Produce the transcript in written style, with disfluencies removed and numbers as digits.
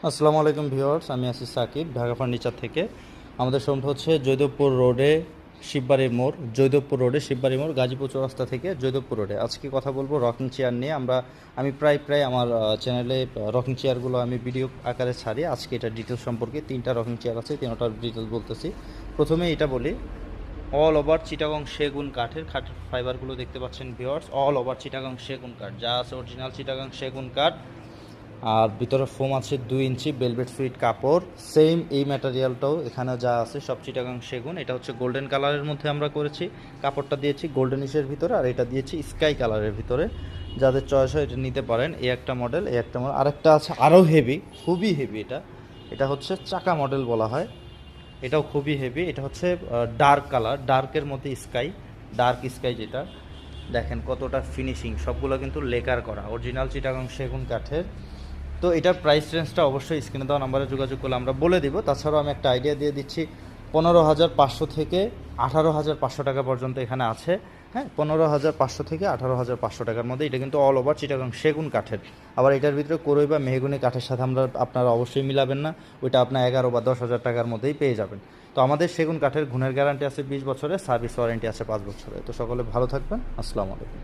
আসসালামু আলাইকুম ভিউয়ার্স, আমি আছি সাকিব ঢাকা ফার্নিচার থেকে। আমাদের শোরুমটা হচ্ছে জয়দেবপুর রোডে শিববাড়ির মোড়, জয়দেবপুর রোডে শিববাড়ির মোড়, গাজীপুর চৌরাস্তা থেকে জয়দেবপুর রোডে। আজকে কথা বলবো রকিং চেয়ার নিয়ে। আমি প্রায় আমার চ্যানেলে রকিং চেয়ারগুলো আমি ভিডিও আকারে ছাড়ি। আজকে এটা ডিটেলস সম্পর্কে, 3টা রকিং চেয়ার আছে, 3টার ডিটেলস বলতেছি। প্রথমে এটা বলি, অল ওভার চিটাগং সেগুন কাঠের ফাইবারগুলো দেখতে পাচ্ছেন ভিউয়ার্স, অল ওভার চিটাগং সেগুন কাঠ, যা আছে অরিজিনাল চিটাগং সেগুন কাঠ। আর ভিতরে ফোম আছে 2 ইঞ্চি বেলভেট সুইট কাপড়। সেম এই ম্যাটেরিয়ালটাও এখানে যা আছে সব চিটাগাং সেগুন। এটা হচ্ছে গোল্ডেন কালারের মধ্যে আমরা করেছি, কাপড়টা দিয়েছি গোল্ডেনিশের ভিতরে, আর এটা দিয়েছি স্কাই কালারের ভিতরে। যাদের চয়েস হয় এটা নিতে পারেন। এই একটা মডেল, এই একটা মডেল, আরেকটা আছে আরও হেভি, খুবই হেভি। এটা হচ্ছে চাকা মডেল বলা হয়, এটাও খুবই হেভি। এটা হচ্ছে ডার্ক কালার, ডার্কের মধ্যে স্কাই, ডার্ক স্কাই যেটা। দেখেন কতটা ফিনিশিং, সবগুলো কিন্তু লেকার করা, অরিজিনাল চিটাগাং সেগুন কাঠের। তো এটার প্রাইস রেঞ্জটা অবশ্যই স্ক্রিনে দেওয়া নাম্বারে যোগাযোগ করলে আমরা বলে দিব। তাছাড়াও আমি একটা আইডিয়া দিয়ে দিচ্ছি, 15,500 থেকে 18,500 টাকা পর্যন্ত এখানে আছে। হ্যাঁ, 15,500 থেকে 18,500 টাকার মধ্যে। এটা কিন্তু অল ওভার চিটাগাং সেগুন কাঠের। আবার এটার ভিতরে কোরই বা মেহগুনি কাঠের সাথে আপনারা অবশ্যই মিলাবেন না, ওইটা আপনার 11 বা 10,000 টাকার মধ্যেই পেয়ে যাবেন। তো আমাদের সেগুন কাঠের গুণের গ্যারান্টি আছে 20 বছরের, সার্ভিস ওয়ারেন্টি আছে 5 বছরের। তো সকলে ভালো থাকবেন, আসসালামু আলাইকুম।